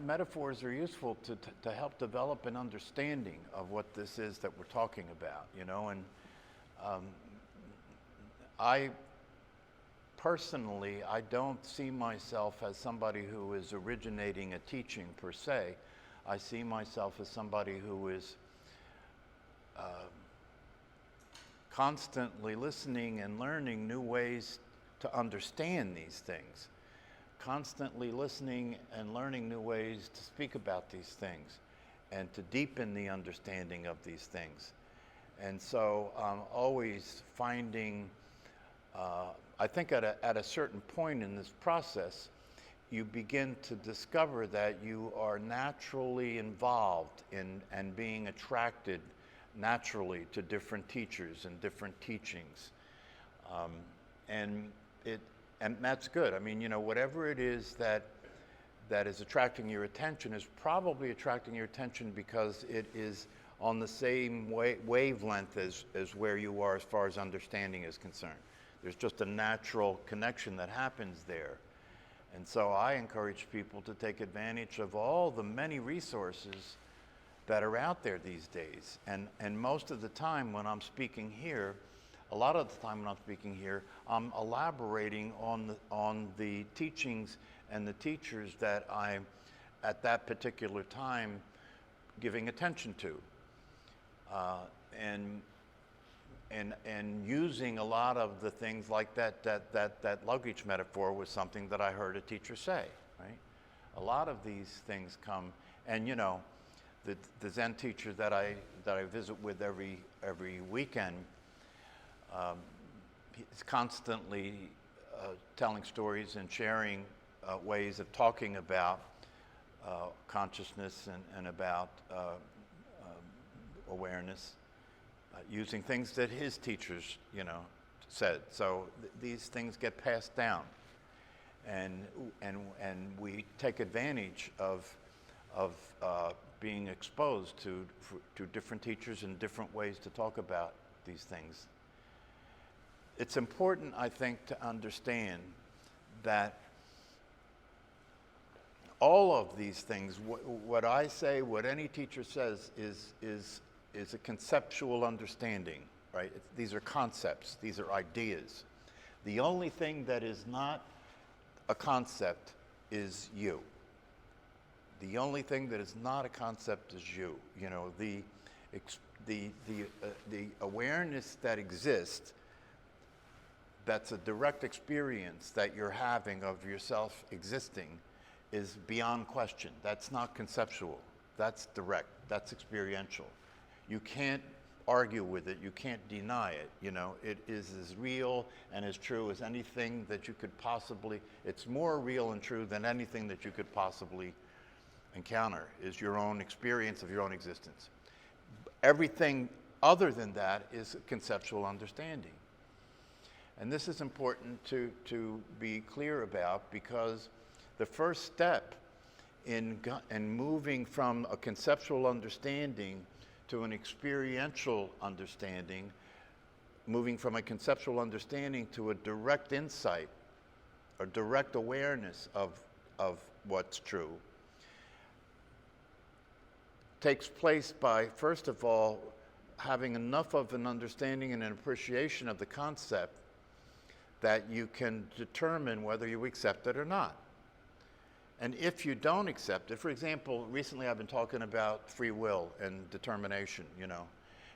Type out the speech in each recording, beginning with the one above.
Metaphors are useful to help develop an understanding of what this is that we're talking about, and um, I personally, I don't see myself as somebody who is originating a teaching per se. I see myself as somebody who is constantly listening and learning new ways to understand these things, constantly listening and learning new ways to speak about these things and to deepen the understanding of these things. And so always finding, I think at a certain point in this process, you begin to discover that you are naturally involved in and being attracted naturally to different teachers and different teachings. And that's good. I mean, whatever it is that is attracting your attention is probably attracting your attention because it is on the same wavelength as where you are as far as understanding is concerned. There's just a natural connection that happens there. And so I encourage people to take advantage of all the many resources that are out there these days. And most of the time when I'm speaking here, a lot of the time when I'm speaking here, I'm elaborating on the teachings and the teachers that I'm at that particular time giving attention to, and using a lot of the things like that luggage metaphor was something that I heard a teacher say. Right? A lot of these things come, and the Zen teacher that I visit with every weekend. He's constantly telling stories and sharing ways of talking about consciousness and about awareness, using things that his teachers, said. So these things get passed down, and we take advantage of being exposed to different teachers and different ways to talk about these things. It's important, I think, to understand that all of these things, what I say, what any teacher says, is a conceptual understanding, right? These are concepts, these are ideas. The only thing that is not a concept is you. The only thing that is not a concept is you. The awareness that exists, that's a direct experience that you're having of yourself existing, is beyond question. That's not conceptual. That's direct. That's experiential. You can't argue with it. You can't deny it. It is as real and as true as anything that you could possibly. It's more real and true than anything that you could possibly encounter. Is your own experience of your own existence. Everything other than that is conceptual understanding. And this is important to be clear about, because the first step in moving from a conceptual understanding to an experiential understanding, moving from a conceptual understanding to a direct insight, or direct awareness of what's true, takes place by, first of all, having enough of an understanding and an appreciation of the concept that you can determine whether you accept it or not. And if you don't accept it, for example, recently I've been talking about free will and determination,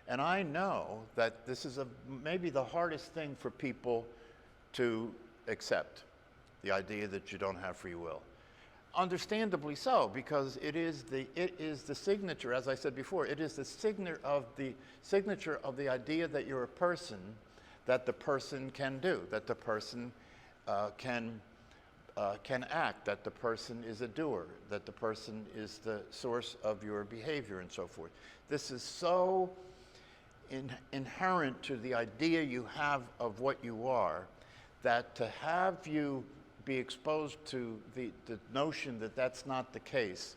and I know that this is maybe the hardest thing for people to accept, the idea that you don't have free will. Understandably so, because it is the signature, as I said before, it is the signature of the idea that you're a person, that the person can do, that the person can act, that the person is a doer, that the person is the source of your behavior, and so forth. This is so inherent to the idea you have of what you are, that to have you be exposed to the notion that that's not the case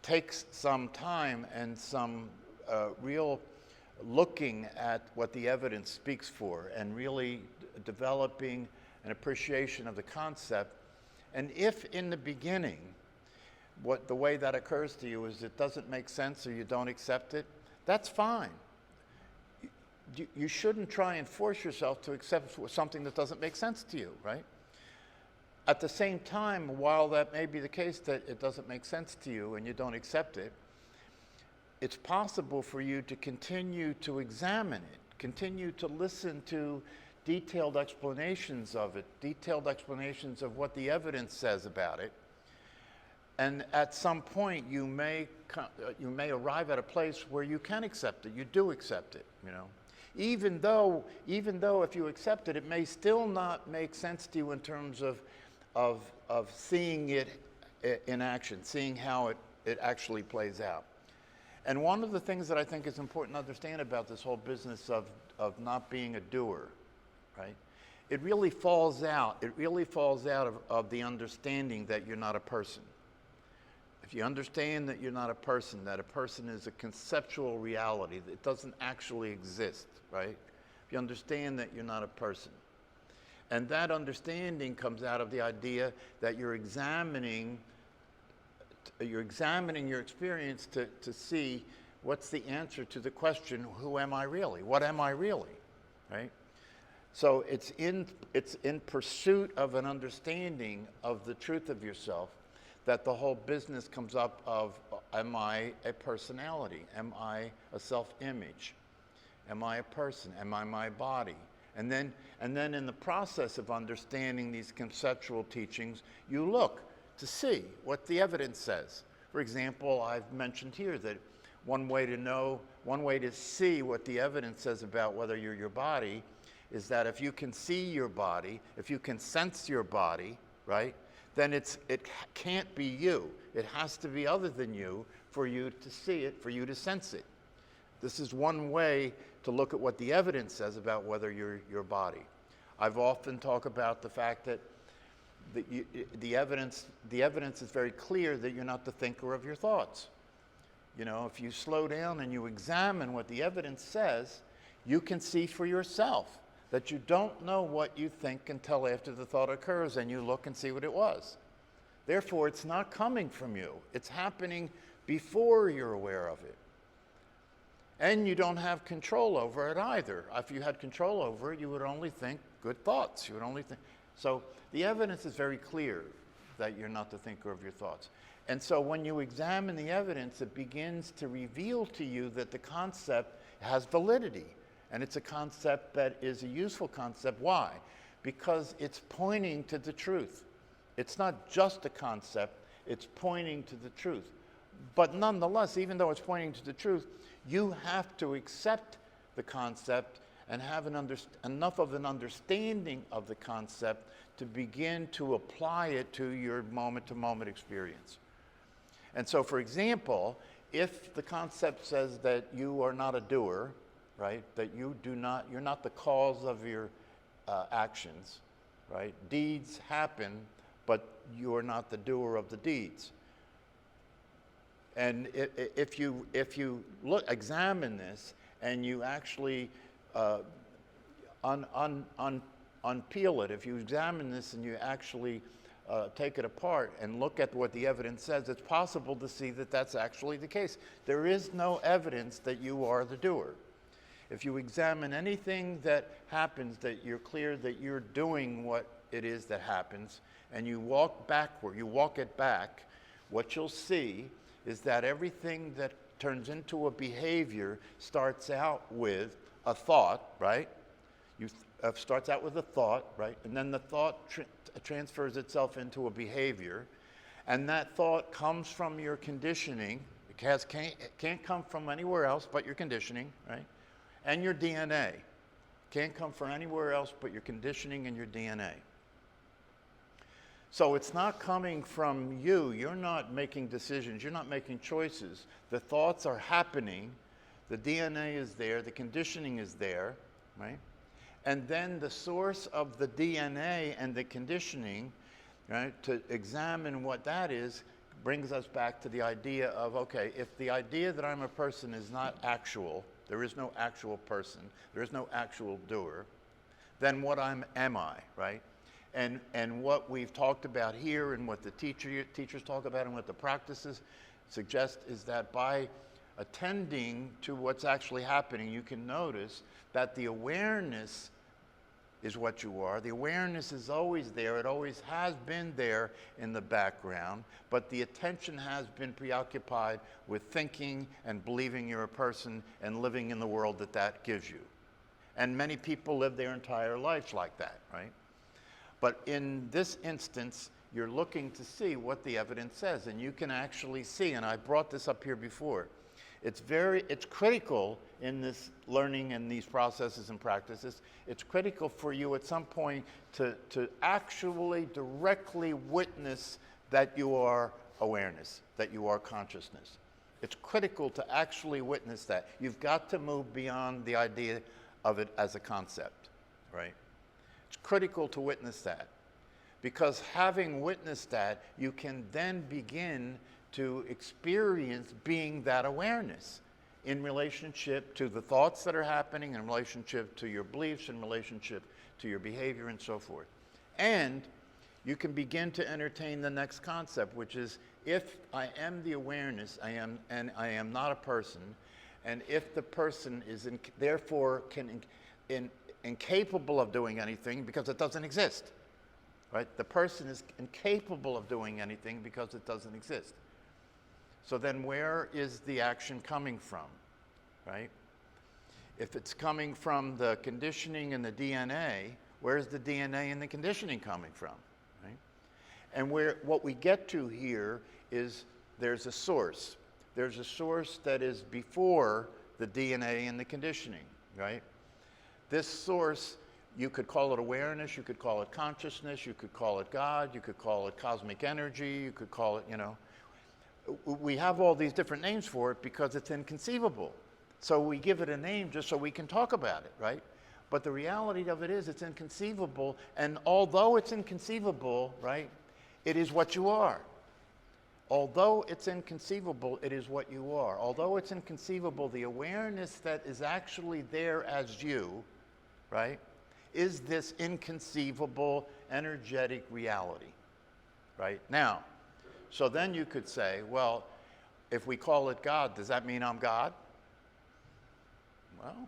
takes some time and some real looking at what the evidence speaks for, and really developing an appreciation of the concept. And if in the beginning the way that occurs to you is it doesn't make sense or you don't accept it, that's fine. You shouldn't try and force yourself to accept something that doesn't make sense to you, right? At the same time, while that may be the case that it doesn't make sense to you and you don't accept it, it's possible for you to continue to examine it, continue to listen to detailed explanations of it, detailed explanations of what the evidence says about it. And at some point, you may arrive at a place where you can accept it. You do accept it, you know. Even though if you accept it, it may still not make sense to you in terms of seeing it in action, seeing how it actually plays out. And one of the things that I think is important to understand about this whole business of not being a doer, right? It really falls out of the understanding that you're not a person. If you understand that you're not a person, that a person is a conceptual reality, that it doesn't actually exist, right? If you understand that you're not a person. And that understanding comes out of the idea that you're examining your experience to see what's the answer to the question, who am I really? What am I really, right? So it's in pursuit of an understanding of the truth of yourself that the whole business comes up of, am I a personality? Am I a self-image? Am I a person? Am I my body? And then in the process of understanding these conceptual teachings, you look to see what the evidence says. For example, I've mentioned here that one way to see what the evidence says about whether you're your body is that if you can see your body, if you can sense your body, right, then it can't be you. It has to be other than you for you to see it, for you to sense it. This is one way to look at what the evidence says about whether you're your body. I've often talked about the fact that the evidence is very clear that you're not the thinker of your thoughts. You know, if you slow down and you examine what the evidence says, you can see for yourself that you don't know what you think until after the thought occurs and you look and see what it was. Therefore, it's not coming from you. It's happening before you're aware of it. And you don't have control over it either. If you had control over it, you would only think good thoughts. You would only think. So the evidence is very clear that you're not the thinker of your thoughts. And so when you examine the evidence, it begins to reveal to you that the concept has validity. And it's a concept that is a useful concept. Why? Because it's pointing to the truth. It's not just a concept, it's pointing to the truth. But nonetheless, even though it's pointing to the truth, you have to accept the concept and have enough of an understanding of the concept to begin to apply it to your moment-to-moment experience. And so, for example, if the concept says that you are not a doer, right, that you're not the cause of your actions, right? Deeds happen, but you're not the doer of the deeds. And if you examine this and you actually unpeel it, if you examine this and you actually take it apart and look at what the evidence says, it's possible to see that that's actually the case. There is no evidence that you are the doer. If you examine anything that happens, that you're clear that you're doing what it is that happens, and you walk backward, you walk it back, what you'll see is that everything that turns into a behavior starts out with a thought, right? Starts out with a thought, right? And then the thought transfers itself into a behavior, and that thought comes from your conditioning. It can't come from anywhere else but your conditioning, right? And your DNA. Can't come from anywhere else but your conditioning and your DNA. So it's not coming from you. You're not making decisions. You're not making choices. The thoughts are happening. The DNA is there. The conditioning is there, right? And then the source of the DNA and the conditioning, right, to examine what that is, brings us back to the idea of, okay, if the idea that I'm a person is not actual, there is no actual person, there is no actual doer, then what am I, right? And what we've talked about here and what the teachers talk about and what the practices suggest is that by attending to what's actually happening, you can notice that the awareness is what you are. The awareness is always there. It always has been there in the background, but the attention has been preoccupied with thinking and believing you're a person and living in the world that that gives you. And many people live their entire lives like that, right? But in this instance, you're looking to see what the evidence says, and you can actually see, and I brought this up here before, it's critical in this learning and these processes and practices, it's critical for you at some point to actually directly witness that you are awareness, that you are consciousness. It's critical to actually witness that. You've got to move beyond the idea of it as a concept, right? It's critical to witness that, because having witnessed that, you can then begin to experience being that awareness in relationship to the thoughts that are happening, in relationship to your beliefs, in relationship to your behavior, and so forth. And you can begin to entertain the next concept, which is, if I am the awareness, I am not a person, and if the person is therefore incapable of doing anything because it doesn't exist, right? The person is incapable of doing anything because it doesn't exist. So then where is the action coming from, right? If it's coming from the conditioning and the DNA, where's the DNA and the conditioning coming from, right? And what we get to here is there's a source. There's a source that is before the DNA and the conditioning, right? This source, you could call it awareness, you could call it consciousness, you could call it God, you could call it cosmic energy, you could call it, we have all these different names for it because it's inconceivable. So we give it a name just so we can talk about it, right? But the reality of it is it's inconceivable, and although it's inconceivable, right, it is what you are. Although it's inconceivable, it is what you are. Although it's inconceivable, the awareness that is actually there as you, right, is this inconceivable energetic reality, right? Now, so then you could say, well, if we call it God, does that mean I'm God? Well,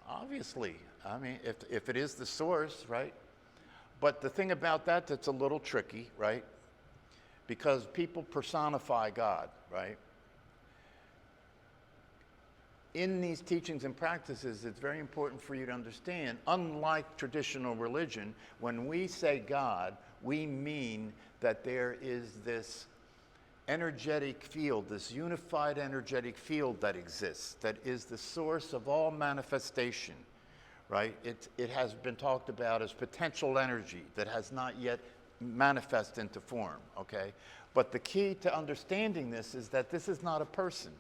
obviously. I mean, if it is the source, right? But the thing about that's a little tricky, right? Because people personify God, right? In these teachings and practices, it's very important for you to understand, unlike traditional religion, when we say God, we mean that there is this energetic field, this unified energetic field that exists, that is the source of all manifestation, right? It has been talked about as potential energy that has not yet manifest into form, okay? But the key to understanding this is that this is not a person.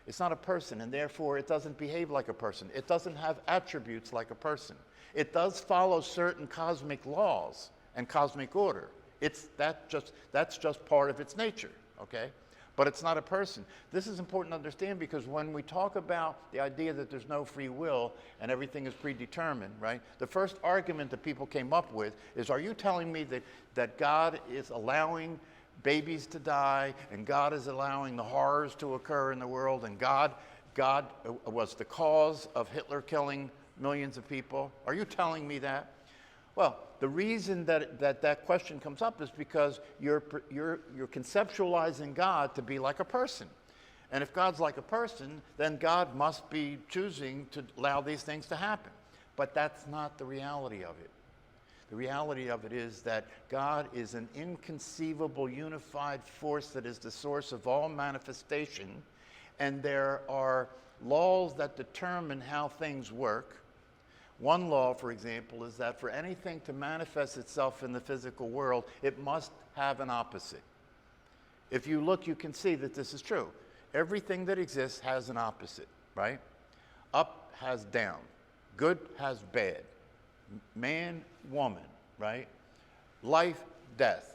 It's not a person, and therefore it doesn't behave like a person. It doesn't have attributes like a person. It does follow certain cosmic laws and cosmic order. That's just part of its nature, okay? But it's not a person. This is important to understand because when we talk about the idea that there's no free will and everything is predetermined, right? The first argument that people came up with is, are you telling me that God is allowing babies to die and God is allowing the horrors to occur in the world and God was the cause of Hitler killing millions of people? Are you telling me that? Well, the reason that question comes up is because you're conceptualizing God to be like a person. And if God's like a person, then God must be choosing to allow these things to happen. But that's not the reality of it. The reality of it is that God is an inconceivable unified force that is the source of all manifestation, and there are laws that determine how things work. One law, for example, is that for anything to manifest itself in the physical world, it must have an opposite. If you look, you can see that this is true. Everything that exists has an opposite, right? Up has down. Good has bad. Man, woman, right? Life, death.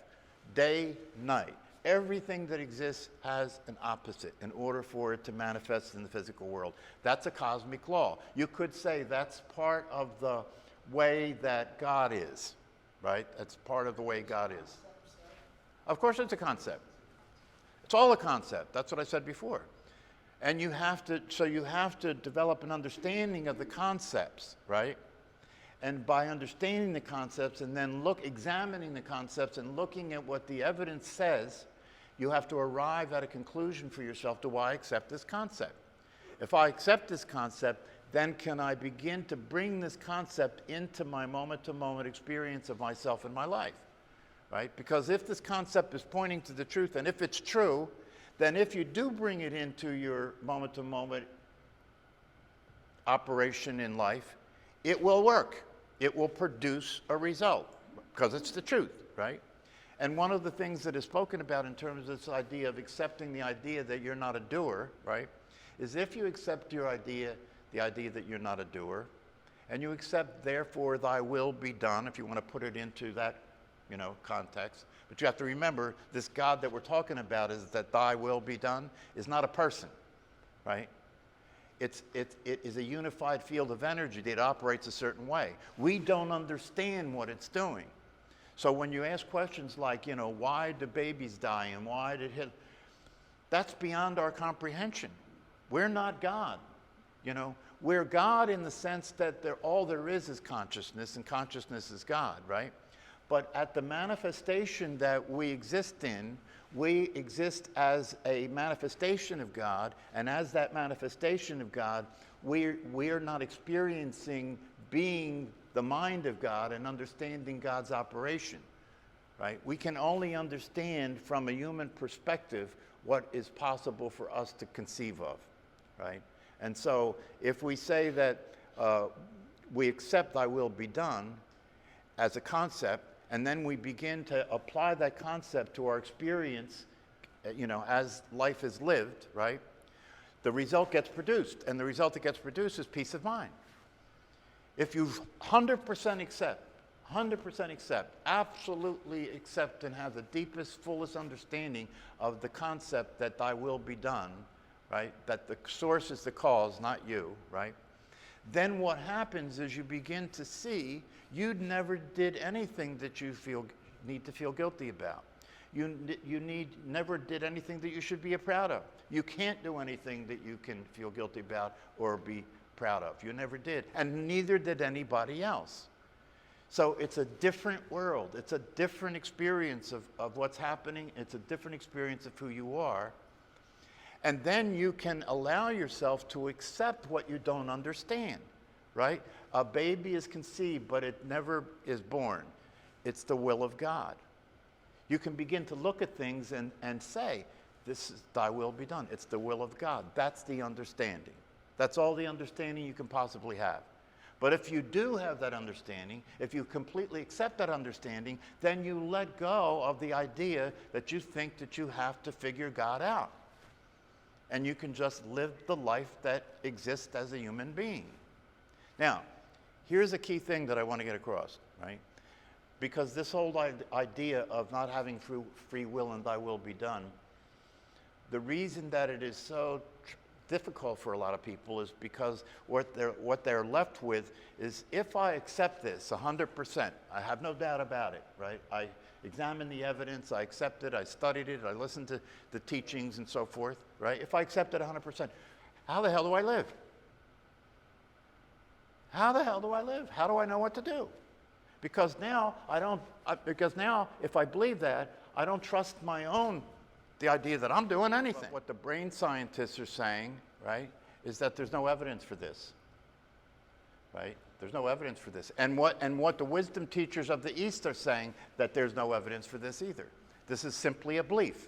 Day, night. Everything that exists has an opposite in order for it to manifest in the physical world. That's a cosmic law. You could say that's part of the way that God is, right? That's part of the way God is. Of course it's a concept. It's all a concept. That's what I said before. And you have to develop an understanding of the concepts, right? And by understanding the concepts and then examining the concepts and looking at what the evidence says, you have to arrive at a conclusion for yourself to why I accept this concept. If I accept this concept, then can I begin to bring this concept into my moment-to-moment experience of myself and my life, right? Because if this concept is pointing to the truth, and if it's true, then if you do bring it into your moment-to-moment operation in life, it will work. It will produce a result because it's the truth, right? And one of the things that is spoken about in terms of this idea of accepting the idea that you're not a doer, right, is if you accept the idea that you're not a doer, and you accept, therefore, thy will be done, if you want to put it into that, context. But you have to remember, this God that we're talking about is that thy will be done is not a person, right? It is a unified field of energy that operates a certain way. We don't understand what it's doing. So when you ask questions like, why do babies die and why did it, that's beyond our comprehension. We're not God. We're God in the sense that all there is consciousness, and consciousness is God, right? But at the manifestation that we exist in, we exist as a manifestation of God, and as that manifestation of God, we are not experiencing being the mind of God and understanding God's operation, right? We can only understand from a human perspective what is possible for us to conceive of, right? And so if we say that we accept thy will be done as a concept, and then we begin to apply that concept to our experience, as life is lived, right? The result gets produced, and the result that gets produced is peace of mind. If you 100% accept, absolutely accept and have the deepest, fullest understanding of the concept that thy will be done, right? That the source is the cause, not you, right? Then what happens is you begin to see you never did anything that you need to feel guilty about. You never did anything that you should be proud of. You can't do anything that you can feel guilty about or be proud of. You never did. And neither did anybody else. So it's a different world. It's a different experience of what's happening. It's a different experience of who you are. And then you can allow yourself to accept what you don't understand, right? A baby is conceived, but it never is born. It's the will of God. You can begin to look at things and say, this is thy will be done. It's the will of God. That's the understanding. That's all the understanding you can possibly have. But if you do have that understanding, if you completely accept that understanding, then you let go of the idea that you think that you have to figure God out. And you can just live the life that exists as a human being. Now, here's a key thing that I want to get across, right? Because this whole idea of not having free will and thy will be done, the reason that it is so difficult for a lot of people is because what they're left with is, if I accept this 100%, I have no doubt about it, right? I examined the evidence, I accepted, I studied it, I listened to the teachings and so forth, right? If I accept it 100%, how the hell do I live? How the hell do I live? How do I know what to do? Because now if I believe that, I don't trust the idea that I'm doing anything. But what the brain scientists are saying, right, is that there's no evidence for this, right? There's no evidence for this. And what the wisdom teachers of the East are saying, that there's no evidence for this either. This is simply a belief.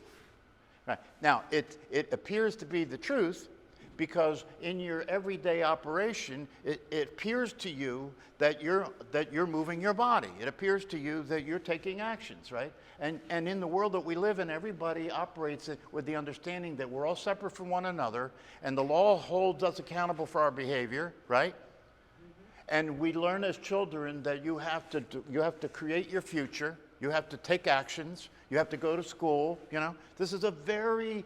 Right? Now, it appears to be the truth, because in your everyday operation, it appears to you that you're moving your body. It appears to you that you're taking actions, right? And in the world that we live in, everybody operates with the understanding that we're all separate from one another, and the law holds us accountable for our behavior, right? And we learn as children that you have to create your future. You have to take actions. You have to go to school. This is a very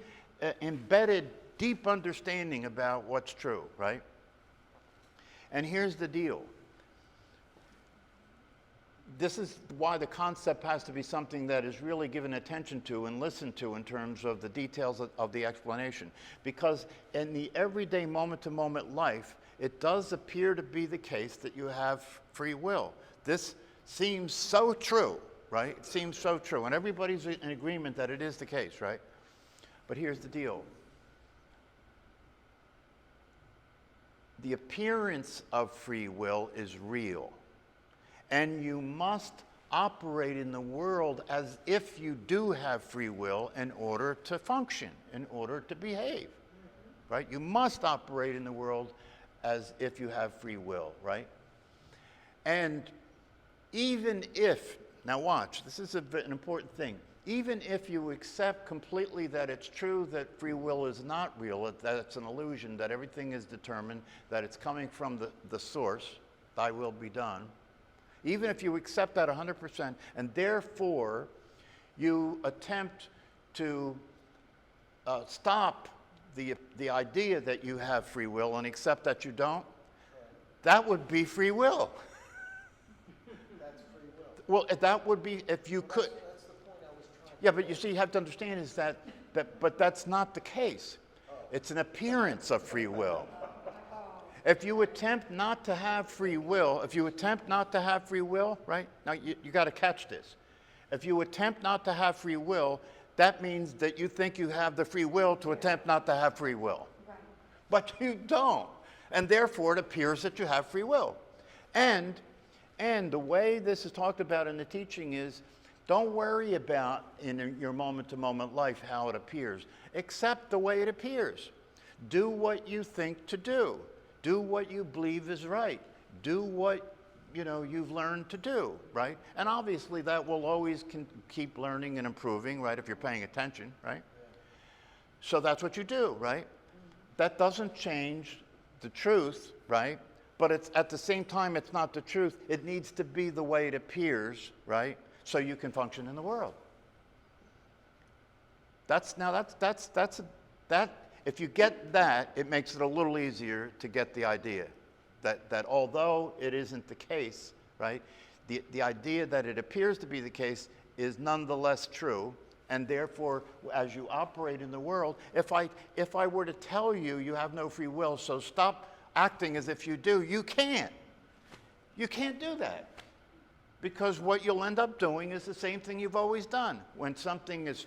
embedded, deep understanding about what's true, right? And here's the deal. this is why the concept has to be something that is really given attention to and listened to in terms of the details of the explanation. Because in the everyday moment-to-moment life, it does appear to be the case that you have free will. This seems so true, right? It seems so true. And everybody's in agreement that it is the case, right? But here's the deal. The appearance of free will is real. And you must operate in the world as if you do have free will in order to function, in order to behave, right? You must operate in the world as if you have free will, right? And even if, now watch, this is an important thing. Even if you accept completely that it's true that free will is not real, that it's an illusion, that everything is determined, that it's coming from the source, thy will be done, even if you accept that 100%, and therefore you attempt to stop the idea that you have free will and accept that you don't, that would be free will. That's free will. Well, that would be if you could. That's the point I was trying to Yeah, but you see, you have to understand is but that's not the case. It's an appearance of free will. If you attempt not to have free will, right? Now, you got to catch this. If you attempt not to have free will, that means that you think you have the free will to attempt not to have free will. Right. But you don't. And therefore, it appears that you have free will. And the way this is talked about in the teaching is, don't worry about in your moment-to-moment life how it appears. Accept the way it appears. Do what you think to do. Do what you believe is right. Do what you've learned to do, right? And obviously that will always keep learning and improving, right, if you're paying attention, right? So that's what you do, right? That doesn't change the truth, right? But it's at the same time, it's not the truth. It needs to be the way it appears, right? So you can function in the world. If you get that, it makes it a little easier to get the idea that although it isn't the case, right, the idea that it appears to be the case is nonetheless true, and therefore, as you operate in the world, if I were to tell you you have no free will, so stop acting as if you do, you can't. You can't do that. Because what you'll end up doing is the same thing you've always done. When something is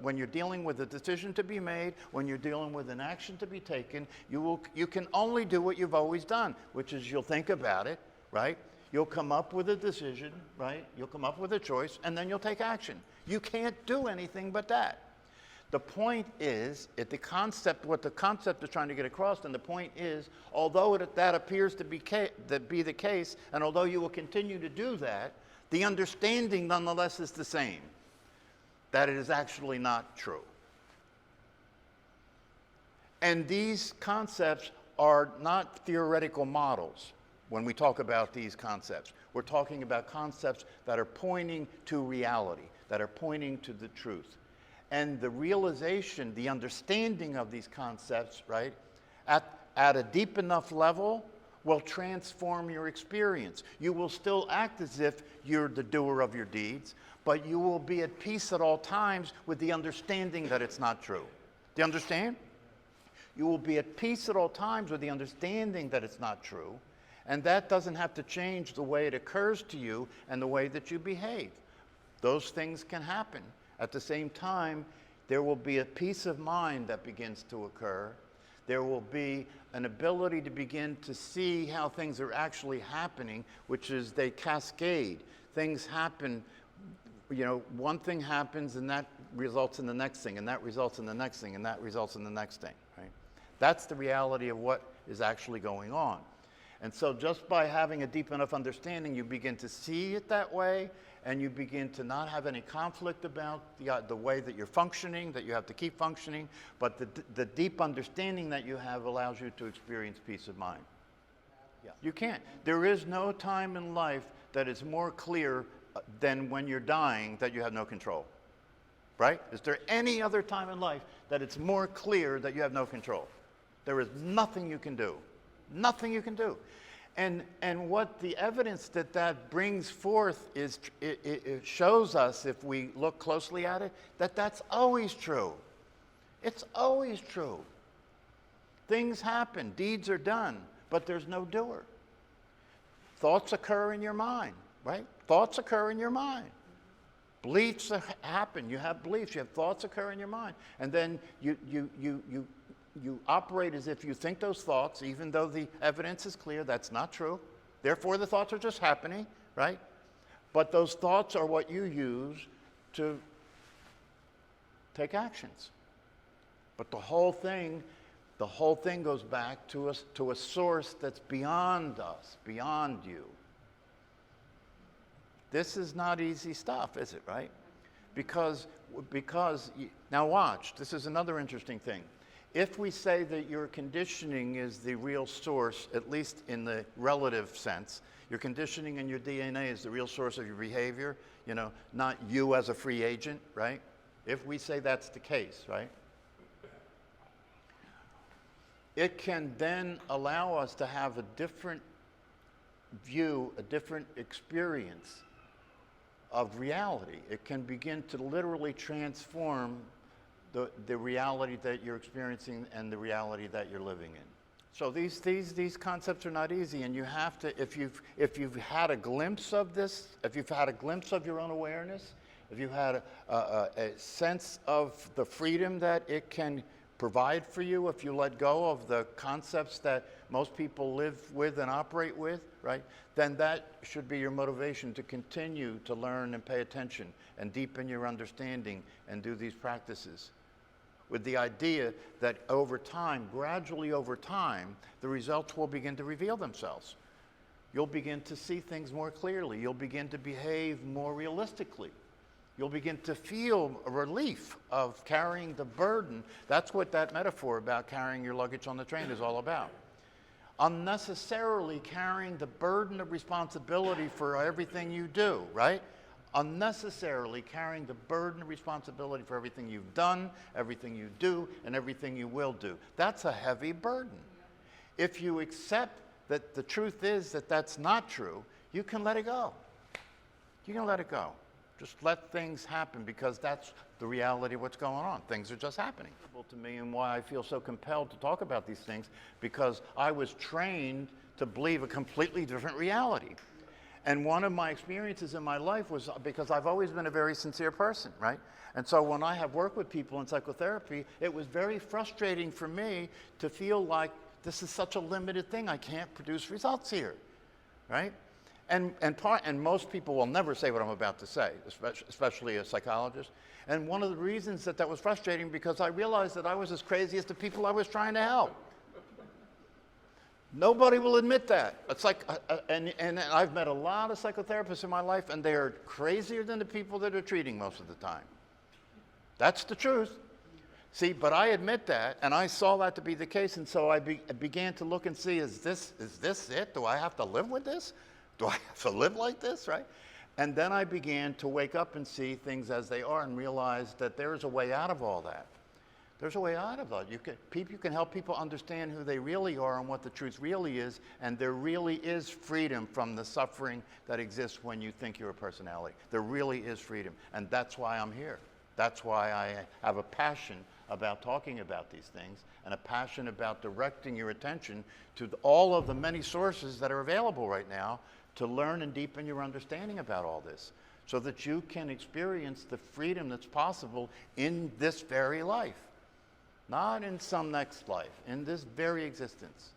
when you're dealing with a decision to be made, when you're dealing with an action to be taken, you can only do what you've always done, which is you'll think about it, right? You'll come up with a decision, right? You'll come up with a choice, and then you'll take action. You can't do anything but that. The point is, what the concept is trying to get across, and the point is, although that appears to be the case, and although you will continue to do that, the understanding nonetheless is the same. That it is actually not true. And these concepts are not theoretical models when we talk about these concepts. We're talking about concepts that are pointing to reality, that are pointing to the truth. And the realization, the understanding of these concepts, right, at a deep enough level will transform your experience. You will still act as if you're the doer of your deeds, but you will be at peace at all times with the understanding that it's not true. Do you understand? You will be at peace at all times with the understanding that it's not true, and that doesn't have to change the way it occurs to you and the way that you behave. Those things can happen. At the same time, there will be a peace of mind that begins to occur. There will be an ability to begin to see how things are actually happening, which is they cascade. Things happen, one thing happens and that results in the next thing, and that results in the next thing, and that results in the next thing, right? That's the reality of what is actually going on. And so just by having a deep enough understanding, you begin to see it that way, and you begin to not have any conflict about the way that you're functioning, that you have to keep functioning, but the deep understanding that you have allows you to experience peace of mind. Yeah. You can't. There is no time in life that is more clear than when you're dying that you have no control. Right? Is there any other time in life that it's more clear that you have no control? There is nothing you can do. Nothing you can do. And what the evidence that brings forth is, it shows us, if we look closely at it, that that's always true. It's always true. Things happen, deeds are done, but there's no doer. Thoughts occur in your mind, right? Thoughts occur in your mind. Beliefs happen. You have beliefs. You have thoughts occur in your mind. And then you operate as if you think those thoughts, even though the evidence is clear that's not true. Therefore, the thoughts are just happening, right? But those thoughts are what you use to take actions. But the whole thing goes back to a source that's beyond us, beyond you. This is not easy stuff, is it, right? Because now watch, this is another interesting thing. If we say that your conditioning is the real source, at least in the relative sense, your conditioning and your DNA is the real source of your behavior, not you as a free agent, right? If we say that's the case, right? It can then allow us to have a different view, a different experience of reality. It can begin to literally transform the reality that you're experiencing and the reality that you're living in. So these concepts are not easy, and you have to, if you've had a glimpse of this, if you've had a glimpse of your own awareness, if you had a sense of the freedom that it can provide for you if you let go of the concepts that most people live with and operate with, right? Then that should be your motivation to continue to learn and pay attention and deepen your understanding and do these practices, with the idea that over time, gradually over time, the results will begin to reveal themselves. You'll begin to see things more clearly. You'll begin to behave more realistically. You'll begin to feel a relief of carrying the burden. That's what that metaphor about carrying your luggage on the train is all about. Unnecessarily carrying the burden of responsibility for everything you do, right? Unnecessarily carrying the burden of responsibility for everything you've done, everything you do, and everything you will do. That's a heavy burden. If you accept that the truth is that that's not true, you can let it go. You can let it go. Just let things happen, because that's the reality of what's going on. Things are just happening. To me, and why I feel so compelled to talk about these things, because I was trained to believe a completely different reality. And one of my experiences in my life was because I've always been a very sincere person, right? And so when I have worked with people in psychotherapy, it was very frustrating for me to feel like this is such a limited thing. I can't produce results here, right? And most people will never say what I'm about to say, especially a psychologist. And one of the reasons that was frustrating, because I realized that I was as crazy as the people I was trying to help. Nobody will admit that. It's like, and I've met a lot of psychotherapists in my life, and they are crazier than the people that are treating most of the time. That's the truth. See, but I admit that, and I saw that to be the case, and so I began to look and see, is this it? Do I have to live with this? Do I have to live like this, right? And then I began to wake up and see things as they are and realize that there is a way out of all that. There's a way out of that. You can help people understand who they really are and what the truth really is, and there really is freedom from the suffering that exists when you think you're a personality. There really is freedom, and that's why I'm here. That's why I have a passion about talking about these things, and a passion about directing your attention to all of the many sources that are available right now to learn and deepen your understanding about all this, so that you can experience the freedom that's possible in this very life. Not in some next life, in this very existence.